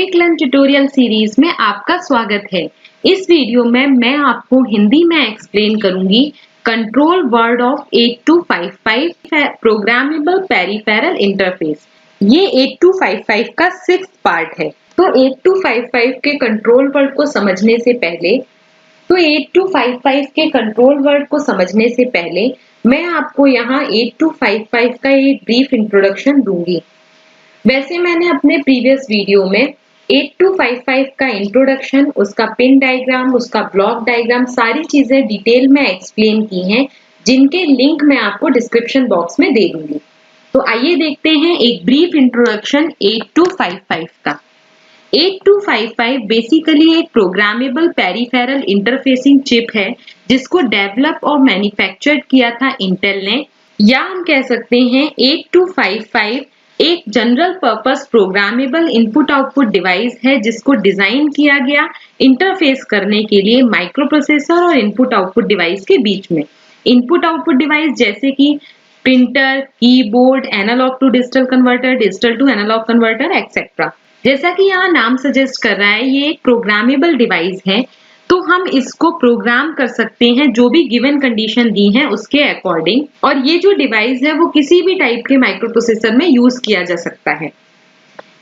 Quick learn tutorial series में आपका स्वागत है। इस वीडियो में मैं आपको हिंदी में एक्सप्लेन करूंगी control word of 8255 programmable peripheral interface. ये 8255 का 6th पार्ट है। तो 8255 के कंट्रोल वर्ड को समझने से पहले मैं आपको यहाँ 8255 का एक ब्रीफ इंट्रोडक्शन दूंगी। वैसे मैंने अपने प्रीवियस वीडियो में 8255 का इंट्रोडक्शन, उसका पिन डायग्राम, उसका ब्लॉक डायग्राम, सारी चीजें डिटेल में एक्सप्लेन की हैं, जिनके लिंक मैं आपको डिस्क्रिप्शन बॉक्स में दे दूंगी। तो आइए देखते हैं एक ब्रीफ इंट्रोडक्शन 8255 का। 8255 बेसिकली एक प्रोग्रामेबल पेरिफेरल इंटरफेसिंग चिप है, जिसको डेवलप और मैन्युफैक्चर्ड किया था इंटेल ने, या हम कह सकते हैं 8255 एक general purpose programmable input output device है, जिसको डिजाइन किया गया इंटरफेस करने के लिए माइक्रो प्रोसेसर और इनपुट आउटपुट डिवाइस के बीच में। इनपुट आउटपुट डिवाइस जैसे कि printer, keyboard, analog to digital converter, digital to analog converter etcetera. जैसा कि यहाँ नाम सजेस्ट कर रहा है, ये एक प्रोग्रामेबल डिवाइस है, तो हम इसको प्रोग्राम कर सकते हैं जो भी गिवन कंडीशन दी है उसके अकॉर्डिंग। और ये जो डिवाइस है वो किसी भी टाइप के माइक्रो प्रोसेसर में यूज किया जा सकता है।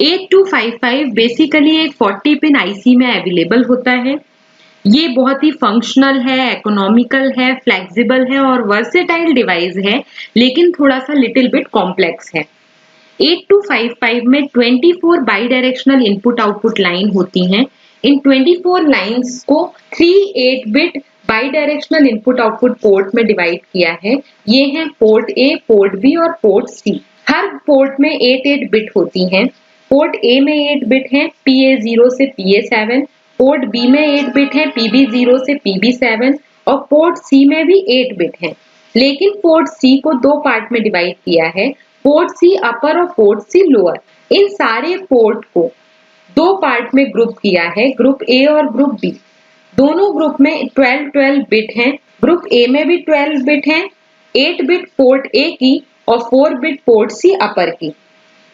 8255 बेसिकली एक 40 पिन आईसी में अवेलेबल होता है। ये बहुत ही फंक्शनल है, इकोनॉमिकल है, फ्लेक्सिबल है और वर्सेटाइल डिवाइस है, लेकिन थोड़ा सा लिटिल बिट कॉम्प्लेक्स है। 8255 में 24 bidirectional input output line होती हैं। इन 24 लाइंस को 3 eight bit bidirectional input output port में डिवाइड किया है। ये हैं पोर्ट ए, पोर्ट बी और पोर्ट सी। हर पोर्ट में 8 बिट होती हैं। पोर्ट ए में 8 बिट है, PA0 से PA7। पोर्ट बी में 8 बिट है, PB0 से PB7 और पोर्ट सी में भी 8 बिट है। लेकिन पोर्ट सी को दो पार्ट में डिवाइड किया है, पोर्ट सी अपर और पोर्ट सी लोअर। इन सारे पोर्ट को दो पार्ट में ग्रुप किया है, ग्रुप ए और ग्रुप बी। दोनों ग्रुप में 12 बिट हैं। ग्रुप ए में भी 12 बिट हैं, 8 बिट पोर्ट ए की और 4 बिट पोर्ट सी अपर की।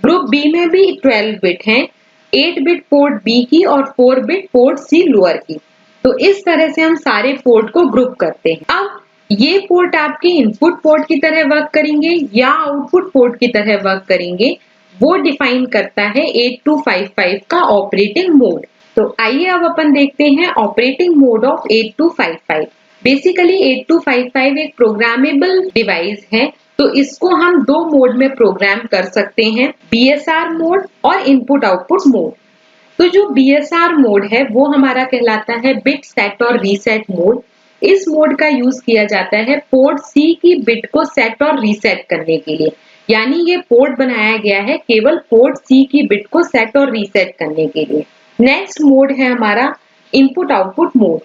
ग्रुप बी में भी 12 बिट हैं, 8 बिट पोर्ट बी की और 4 बिट पोर्ट सी लोअर की। तो इस तरह से हम सारे पोर्ट को ग्रुप करते हैं। अब ये पोर्ट आपके इनपुट पोर्ट की तरह वर्क करेंगे या आउटपुट पोर्ट की तरह वर्क करेंगे, वो डिफाइन करता है 8255 का ऑपरेटिंग मोड। तो आइए अब अपन देखते हैं ऑपरेटिंग मोड ऑफ 8255। बेसिकली 8255 एक प्रोग्रामेबल डिवाइस है, तो इसको हम दो मोड में प्रोग्राम कर सकते हैं, BSR मोड और इनपुट आउटपुट मोड। तो जो BSR मोड है वो हमारा कहलाता है बिट सेट और रीसेट मोड। इस मोड का यूज किया जाता है पोर्ट सी की बिट को सेट और रीसेट करने के लिए। यानी ये पोर्ट बनाया गया है केवल पोर्ट सी की बिट को सेट और रीसेट करने के लिए। नेक्स्ट मोड है हमारा इनपुट आउटपुट मोड।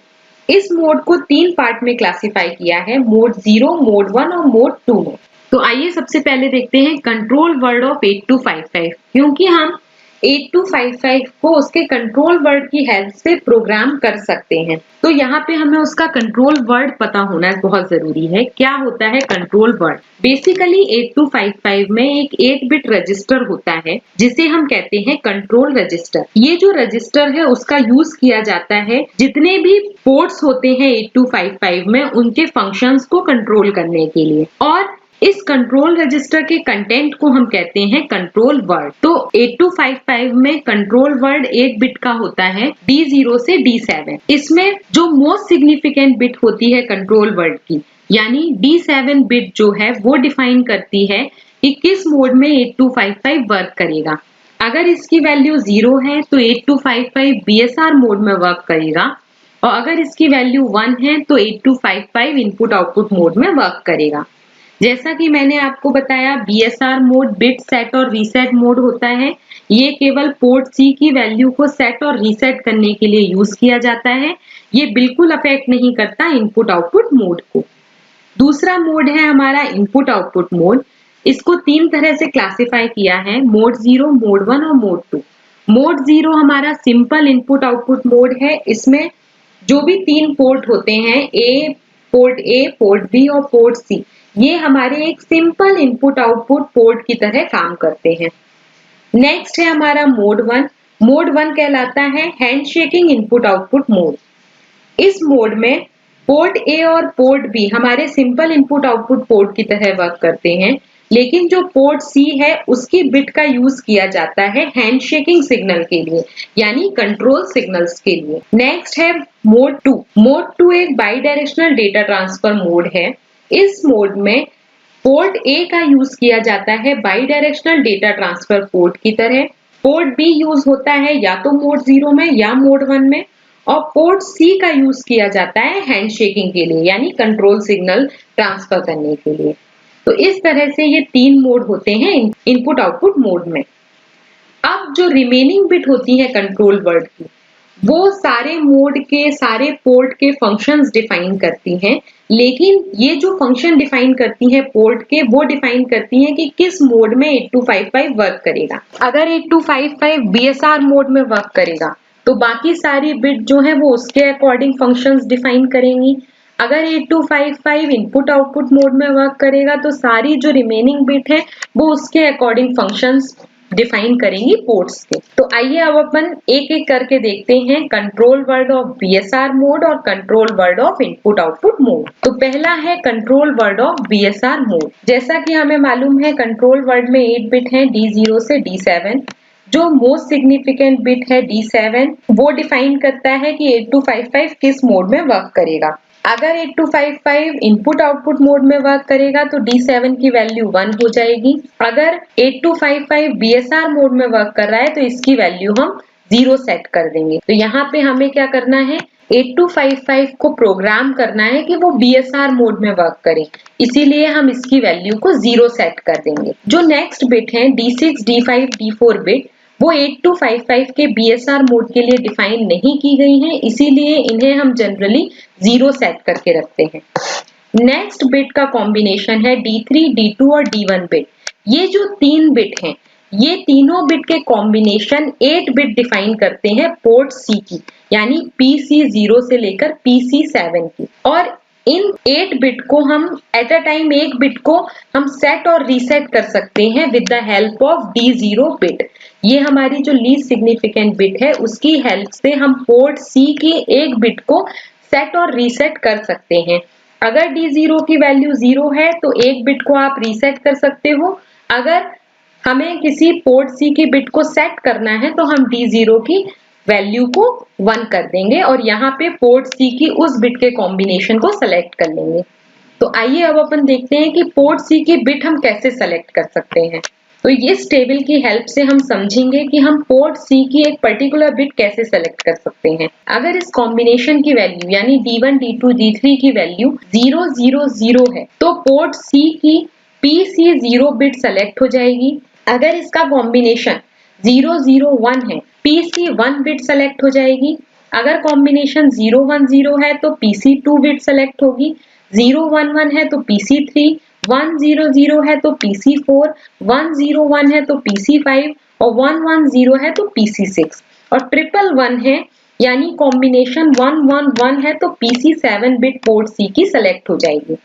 इस मोड को 3 पार्ट में क्लासिफाई किया है, मोड 0, मोड 1 और मोड 2 में। तो आइए सबसे पहले देखते हैं कंट्रोल वर्ड ऑफ 8255। क्योंकि हम 8255 को उसके कंट्रोल वर्ड की हेल्प से प्रोग्राम कर सकते हैं, तो यहाँ पे हमें उसका कंट्रोल वर्ड पता होना बहुत जरूरी है। क्या होता है कंट्रोल वर्ड? बेसिकली 8255 में एक 8 बिट रजिस्टर होता है, जिसे हम कहते हैं कंट्रोल रजिस्टर। ये जो रजिस्टर है उसका यूज किया जाता है जितने भी पोर्ट्स होते हैं 8255 में, उनके फंक्शंस को कंट्रोल करने के लिए। और इस कंट्रोल रजिस्टर के कंटेंट को हम कहते हैं कंट्रोल वर्ड। तो 8255 में कंट्रोल वर्ड 8 बिट का होता है, D0 से D7। इसमें जो मोस्ट सिग्निफिकेंट बिट होती है कंट्रोल वर्ड की, यानी D7 बिट जो है वो डिफाइन करती है कि किस मोड में 8255 वर्क करेगा। अगर इसकी वैल्यू 0 है तो 8255 BSR मोड में वर्क करेगा, और अगर इसकी वैल्यू 1 है तो 8255 इनपुट आउटपुट मोड में वर्क करेगा। जैसा कि मैंने आपको बताया, BSR मोड बिट सेट और रीसेट मोड होता है। ये केवल पोर्ट सी की वैल्यू को सेट और रीसेट करने के लिए यूज किया जाता है। ये बिल्कुल अफेक्ट नहीं करता इनपुट आउटपुट मोड को। दूसरा मोड है हमारा इनपुट आउटपुट मोड। इसको 3 तरह से क्लासिफाई किया है, मोड 0, मोड 1 और मोड 2। मोड 0 हमारा सिंपल इनपुट आउटपुट मोड है। इसमें जो भी 3 पोर्ट होते हैं, पोर्ट ए, पोर्ट बी और पोर्ट सी, ये हमारे एक सिंपल इनपुट आउटपुट पोर्ट की तरह काम करते हैं। नेक्स्ट है हमारा मोड 1। मोड 1 कहलाता है हैंडशेकिंग इनपुट आउटपुट मोड। इस मोड में पोर्ट ए और पोर्ट बी हमारे सिंपल इनपुट आउटपुट पोर्ट की तरह वर्क करते हैं, लेकिन जो पोर्ट सी है उसकी बिट का यूज किया जाता है हैंडशेकिंग सिग्नल के लिए, यानी कंट्रोल सिग्नल्स के लिए। नेक्स्ट है मोड 2। मोड 2 एक by directional data transfer mode है। इस मोड में पोर्ट ए का यूज किया जाता है by directional data transfer port की तरह। पोर्ट बी यूज होता है या तो मोड 0 में या मोड 1 में, और पोर्ट सी का यूज किया जाता है हैंडशेकिंग के लिए, यानी कंट्रोल सिग्नल ट्रांसफर करने के लिए। तो इस तरह से ये 3 मोड होते हैं इनपुट आउटपुट मोड में। अब जो रिमेनिंग बिट होती है कंट्रोल वर्ड की, वो सारे मोड के सारे पोर्ट के फंक्शंस डिफाइन करती हैं, लेकिन ये जो फंक्शन डिफाइन करती हैं पोर्ट के, वो डिफाइन करती हैं कि किस मोड में 8255 वर्क करेगा। अगर 8255 बीएसआर मोड में वर्क करेगा तो बाकी सारी बिट जो है वो उसके अकॉर्डिंग फंक्शंस डिफाइन करेंगी। अगर 8255 इनपुट आउटपुट मोड में वर्क करेगा तो सारी जो रिमेनिंग बिट है वो उसके अकॉर्डिंग फंक्शंस डिफाइन करेंगी पोर्ट्स के। तो आइए अब अपन एक एक करके देखते हैं control word of BSR mode और control word of input output mode. तो पहला है control word of BSR mode. जैसा कि हमें मालूम है कंट्रोल वर्ड में 8 बिट है D0 से D7। जो मोस्ट सिग्निफिकेंट बिट है D7, वो डिफाइन करता है कि 8255 किस मोड में वर्क करेगा। अगर 8255 इनपुट आउटपुट मोड में वर्क करेगा तो D7 की वैल्यू 1 हो जाएगी। अगर 8255 बीएसआर मोड में वर्क कर रहा है तो इसकी वैल्यू हम 0 सेट कर देंगे। तो यहाँ पे हमें क्या करना है, 8255 को प्रोग्राम करना है कि वो बीएसआर मोड में वर्क करे, इसीलिए हम इसकी वैल्यू को 0 सेट कर देंगे। जो नेक्स्ट बिट है D6, D5, D4 बिट, वो 8255 के बीएसआर मोड के लिए डिफाइन नहीं की गई हैं, इसीलिए इन्हें हम जनरली 0 सेट करके रखते हैं। नेक्स्ट बिट का कॉम्बिनेशन है D3, D2 और D1 बिट। ये जो 3 बिट हैं, ये तीनों बिट के कॉम्बिनेशन 8 बिट डिफाइन करते हैं पोर्ट सी की, यानी PC0 से लेकर PC7 की। और इन 8 बिट को हम एट अ टाइम एक बिट को हम सेट और रीसेट कर सकते हैं with the help of D0 bit. ये हमारी जो लीस्ट सिग्निफिकेंट बिट है उसकी हेल्प से हम पोर्ट सी की एक बिट को सेट और रीसेट कर सकते हैं। अगर D0 की वैल्यू 0 है तो एक बिट को आप रीसेट कर सकते हो। अगर हमें किसी पोर्ट सी की बिट को सेट करना है तो हम D0 की वैल्यू को 1 कर देंगे और यहाँ पे पोर्ट सी की उस बिट के कॉम्बिनेशन को सेलेक्ट कर लेंगे। तो आइए अब अपन देखते हैं कि पोर्ट सी की बिट हम कैसे सेलेक्ट कर सकते हैं। तो इस टेबल की हेल्प से हम समझेंगे कि हम पोर्ट सी की एक पर्टिकुलर बिट कैसे सेलेक्ट कर सकते हैं। अगर इस कॉम्बिनेशन की वैल्यू यानी D1, D2, D3 की वैल्यू 0, 0, 0 है तो पोर्ट सी की PC0 बिट सेलेक्ट हो जाएगी। अगर इसका कॉम्बिनेशन 0, 0, 1 है, PC1 बिट सेलेक्ट हो जाएगी। अगर कॉम्बिनेशन 0, 1, 0 है तो PC2 बिट सेलेक्ट होगी। 0, 1, 1 है तो PC3, 1, 0, 0 है तो PC4, 1, 0, 1 है तो PC5 और 1, 1, 0 है तो PC6 और 1, 1 है यानी कॉम्बिनेशन 1, 1, 1 है तो PC7 बिट पोर्ट सी की सेलेक्ट हो जाएगी।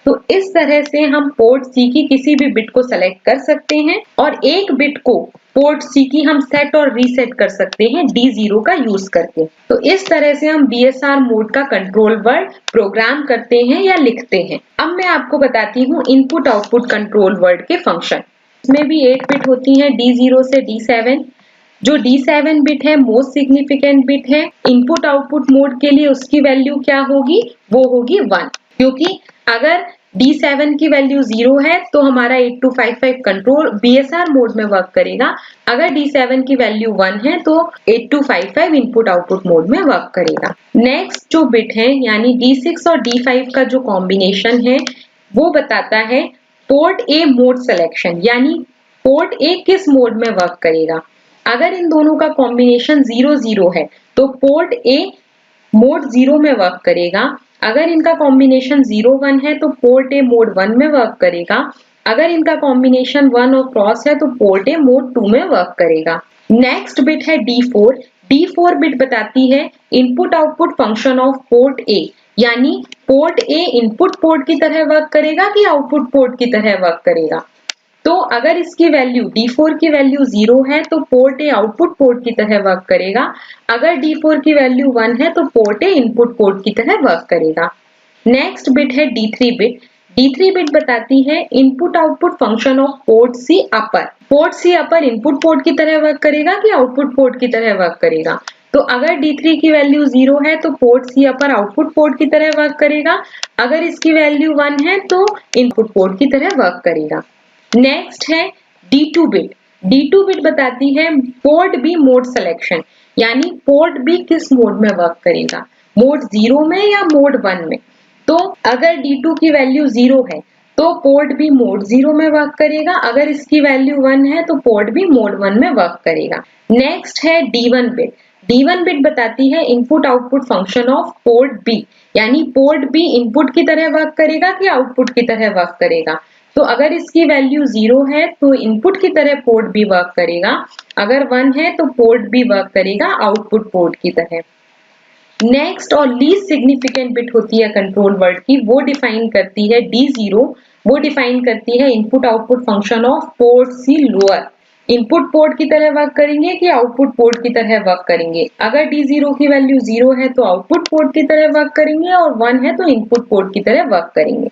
तो इस तरह से हम पोर्ट सी की किसी भी बिट को सेलेक्ट कर सकते हैं और एक बिट को पोर्ट सी की हम सेट और रीसेट कर सकते हैं D0 का यूज करके। तो इस तरह से हम बीएसआर मोड का कंट्रोल वर्ड प्रोग्राम करते हैं या लिखते हैं। अब मैं आपको बताती हूँ इनपुट आउटपुट कंट्रोल वर्ड के फंक्शन। इसमें भी 8 बिट होती हैं D0 से D7। जो D7 बिट है मोस्ट सिग्निफिकेंट बिट है। इनपुट आउटपुट मोड के लिए उसकी वैल्यू क्या होगी, वो होगी 1, क्योंकि अगर D7 की वैल्यू 0 है तो हमारा 8255 कंट्रोल बीएसआर मोड में वर्क करेगा। अगर D7 की वैल्यू 1 है तो 8255 इनपुट आउटपुट मोड में वर्क करेगा। नेक्स्ट जो बिट है यानी D6 और D5 का जो कॉम्बिनेशन है वो बताता है पोर्ट ए मोड सिलेक्शन, यानी पोर्ट ए किस मोड में वर्क करेगा। अगर इन दोनों का कॉम्बिनेशन 0, 0 है तो पोर्ट ए मोड 0 में वर्क करेगा। अगर इनका कॉम्बिनेशन 0, 1 है तो पोर्ट ए मोड 1 में वर्क करेगा। अगर इनका कॉम्बिनेशन 1 और क्रॉस है तो पोर्ट ए मोड 2 में वर्क करेगा। नेक्स्ट बिट है D4। D4 बिट बताती है input output function of port A, यानी पोर्ट ए इनपुट पोर्ट की तरह वर्क करेगा कि आउटपुट पोर्ट की तरह वर्क करेगा। तो तो अगर इसकी वैल्यू D4 की वैल्यू 0 है तो पोर्ट ए आउटपुट पोर्ट की तरह वर्क करेगा। अगर D4 की वैल्यू 1 है तो पोर्ट ए इनपुट पोर्ट की तरह वर्क करेगा। नेक्स्ट बिट है D3 बिट। D3 बिट बताती है input output function of port C upper. Port C upper input port की तरह वर्क करेगा कि आउटपुट पोर्ट की तरह वर्क करेगा। तो अगर D3 की वैल्यू 0 है तो पोर्ट सी अपर आउटपुट पोर्ट की तरह वर्क करेगा। अगर इसकी वैल्यू 1 है तो इनपुट पोर्ट की तरह वर्क करेगा। नेक्स्ट है D2 बिट। D2 बिट बताती है पोर्ट बी मोड सिलेक्शन, यानी पोर्ट बी किस मोड में वर्क करेगा, मोड 0 में या मोड 1 में। तो अगर D2 की वैल्यू 0 है तो पोर्ट बी मोड 0 में वर्क करेगा। अगर इसकी वैल्यू 1 है तो पोर्ट बी मोड 1 में वर्क करेगा। नेक्स्ट है D1 बिट। D1 बिट बताती है input output function of port B, यानी पोर्ट बी इनपुट की तरह वर्क करेगा कि आउटपुट की तरह वर्क करेगा। तो अगर इसकी वैल्यू 0 है तो इनपुट की तरह पोर्ट बी वर्क करेगा। अगर 1 है तो पोर्ट बी वर्क करेगा आउटपुट पोर्ट की तरह। नेक्स्ट और लीस्ट सिग्निफिकेंट बिट होती है कंट्रोल वर्ड की, वो डिफाइन करती है D0। वो डिफाइन करती है input output function of port C lower. Input port की तरह वर्क करेंगे कि आउटपुट पोर्ट की तरह वर्क करेंगे। अगर D0 की वैल्यू 0 है तो आउटपुट पोर्ट की तरह वर्क करेंगे और 1 है तो इनपुट पोर्ट की तरह वर्क करेंगे।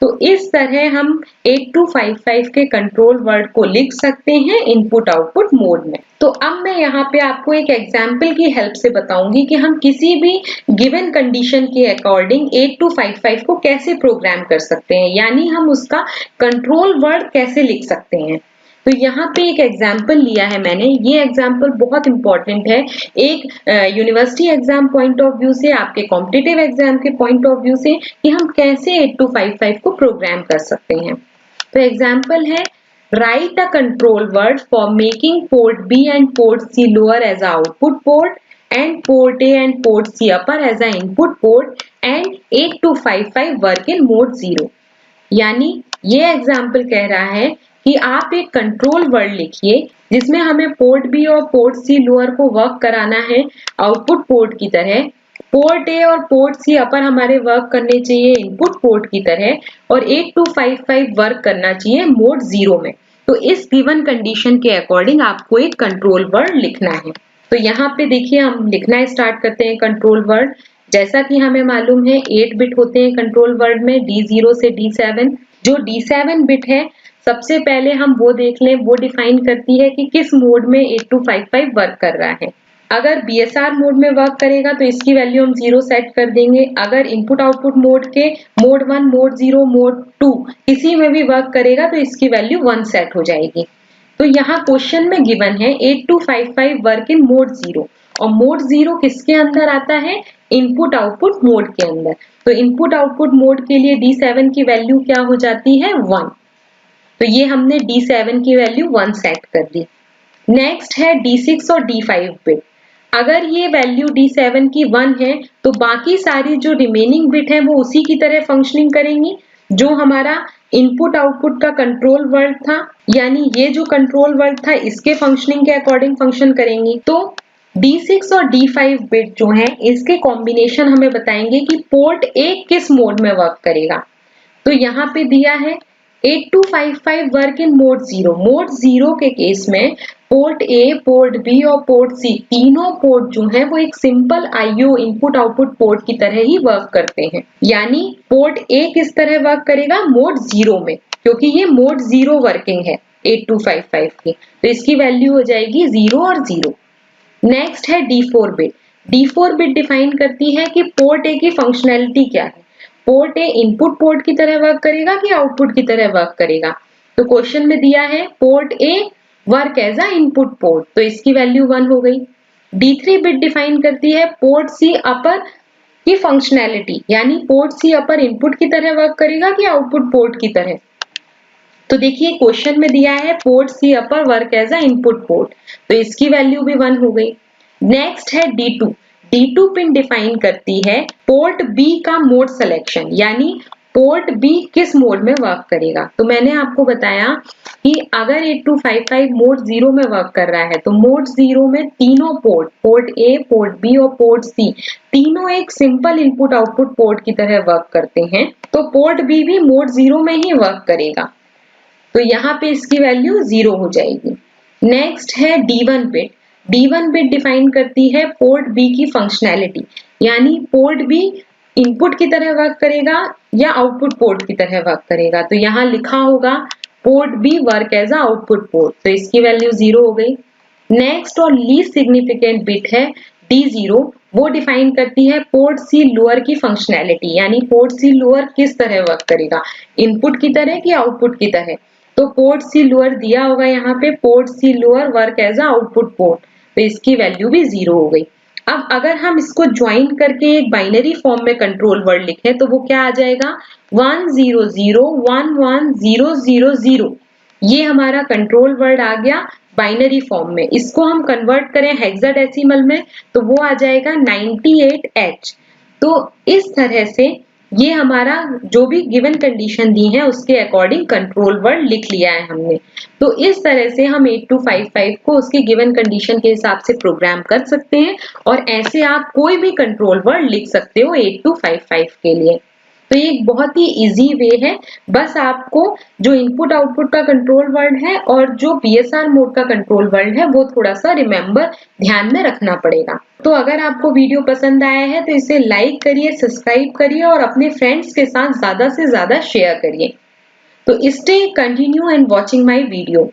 तो इस तरह हम 8255 के कंट्रोल वर्ड को लिख सकते हैं इनपुट आउटपुट मोड में। तो अब मैं यहाँ पे आपको एक एग्जाम्पल की हेल्प से बताऊंगी कि हम किसी भी गिवन कंडीशन के अकॉर्डिंग 8255 को कैसे प्रोग्राम कर सकते हैं, यानी हम उसका कंट्रोल वर्ड कैसे लिख सकते हैं। तो यहाँ पे एक एग्जाम्पल लिया है मैंने। ये एग्जाम्पल बहुत इंपॉर्टेंट है, एक university exam point of view से, आपके कॉम्पिटिटिव एग्जाम के पॉइंट ऑफ व्यू से, कि हम कैसे 8255 को प्रोग्राम कर सकते हैं। तो एग्जाम्पल है, write a control word for making port B and port C lower as a output port and port A and port C upper as a input port and 8255 work in mode 0। यानी ये example कह रहा है कि आप एक control word लिखिए जिसमें हमें पोर्ट बी और पोर्ट सी लोअर को वर्क कराना है आउटपुट पोर्ट की तरह। पोर्ट ए और पोर्ट सी अपर हमारे वर्क करने चाहिए इनपुट पोर्ट की तरह, और 8255 वर्क करना चाहिए मोड 0 में। तो इस गिवन कंडीशन के अकॉर्डिंग आपको एक कंट्रोल वर्ड लिखना है। तो यहाँ पे देखिए हम लिखना स्टार्ट करते हैं कंट्रोल वर्ड। जैसा कि हमें मालूम है 8 बिट होते हैं कंट्रोल वर्ड में, D0 से D7। जो D7 बिट है सबसे पहले हम वो देख लें, वो डिफाइन करती है कि किस मोड में 8255 वर्क कर रहा है। अगर BSR मोड में वर्क करेगा तो इसकी वैल्यू हम 0 सेट कर देंगे। अगर इनपुट आउटपुट मोड के मोड 1, मोड 0, मोड 2 किसी में भी वर्क करेगा तो इसकी वैल्यू 1 सेट हो जाएगी। तो यहाँ क्वेश्चन में गिवन है 8255 वर्क इन मोड 0, और मोड 0 किसके अंदर आता है, इनपुट आउटपुट मोड के अंदर। तो इनपुट आउटपुट मोड के लिए D7 की वैल्यू क्या हो जाती है, 1। तो ये हमने D7 की वैल्यू 1 सेट कर दी। नेक्स्ट है D6 और D5 बिट। अगर ये वैल्यू D7 की 1 है तो बाकी सारी जो रिमेनिंग बिट है वो उसी की तरह फंक्शनिंग करेंगी जो हमारा इनपुट आउटपुट का कंट्रोल वर्ड था, यानी ये जो कंट्रोल वर्ड था इसके फंक्शनिंग के अकॉर्डिंग फंक्शन करेंगी। तो D6 और D5 बिट जो है इसके कॉम्बिनेशन हमें बताएंगे कि पोर्ट ए किस मोड में वर्क करेगा। तो यहाँ पे दिया है 8255 वर्क इन मोड 0। मोड 0 के केस में पोर्ट ए, पोर्ट बी और पोर्ट सी तीनों पोर्ट जो हैं वो एक simple IO input output port की तरह ही वर्क करते हैं। यानी पोर्ट ए किस तरह वर्क करेगा, मोड 0 में, क्योंकि ये मोड 0 वर्किंग है 8255 की, तो इसकी वैल्यू हो जाएगी 0 और 0। नेक्स्ट है D4 bit. D4 bit define करती है कि पोर्ट ए की फंक्शनैलिटी क्या है। पोर्ट ए इनपुट पोर्ट की तरह वर्क करेगा कि आउटपुट की तरह वर्क करेगा। तो क्वेश्चन में दिया है port A work as a input port, तो इसकी वैल्यू 1 हो गई। D3 बिट डिफाइन करती है पोर्ट सी अपर की फंक्शनैलिटी, यानी पोर्ट सी अपर इनपुट की तरह वर्क करेगा कि आउटपुट पोर्ट की तरह। तो देखिए क्वेश्चन में दिया है port C upper work as a input port, तो इसकी वैल्यू भी 1 हो गई। नेक्स्ट है D2। D2 पिन डिफाइन करती है पोर्ट बी का मोड सिलेक्शन, यानी पोर्ट बी किस मोड में वर्क करेगा। तो मैंने आपको बताया कि अगर 8255 मोड 0 में वर्क कर रहा है तो मोड 0 में तीनों port, port A, port B और पोर्ट सी, तीनों एक सिंपल इनपुट आउटपुट पोर्ट की तरह वर्क करते हैं। तो पोर्ट बी भी मोड 0 में ही वर्क करेगा। तो यहाँ पे इसकी वैल्यू 0 हो जाएगी। नेक्स्ट है D1 bit. D1 bit define करती है पोर्ट बी की फंक्शनैलिटी, यानी पोर्ट बी इनपुट की तरह वर्क करेगा या आउटपुट पोर्ट की तरह वर्क करेगा। तो यहाँ लिखा होगा port B work as a output port, तो इसकी वैल्यू 0 हो गई। नेक्स्ट और लीस्ट सिग्निफिकेंट बिट है D0, वो डिफाइन करती है पोर्ट सी लोअर की फंक्शनैलिटी, यानी पोर्ट सी लोअर किस तरह वर्क करेगा, इनपुट की तरह कि आउटपुट की तरह। तो पोर्ट सी लोअर दिया होगा यहाँ पे, port C lower work as a output port, तो इसकी वैल्यू भी 0 हो गई। अब अगर हम इसको ज्वाइन करके एक बाइनरी फॉर्म में कंट्रोल वर्ड लिखें तो वो क्या आ जाएगा, 100110000। ये हमारा कंट्रोल वर्ड आ गया बाइनरी फॉर्म में। इसको हम कन्वर्ट करें हेक्साडेसिमल में तो वो आ जाएगा 98H। तो इस तरह से ये हमारा जो भी गिवन कंडीशन दी है उसके अकॉर्डिंग कंट्रोल वर्ड लिख लिया है हमने। तो इस तरह से हम 8255 को उसकी गिवन कंडीशन के हिसाब से प्रोग्राम कर सकते हैं और ऐसे आप कोई भी कंट्रोल वर्ड लिख सकते हो 8255 के लिए। तो ये एक बहुत ही इजी वे है, बस आपको जो इनपुट आउटपुट का कंट्रोल वर्ड है और जो बीएसआर मोड का कंट्रोल वर्ड है वो थोड़ा सा रिमेम्बर ध्यान में रखना पड़ेगा। तो अगर आपको वीडियो पसंद आया है तो इसे लाइक करिए, सब्सक्राइब करिए और अपने फ्रेंड्स के साथ ज्यादा से ज्यादा शेयर करिए। तो stay continue and watching my video.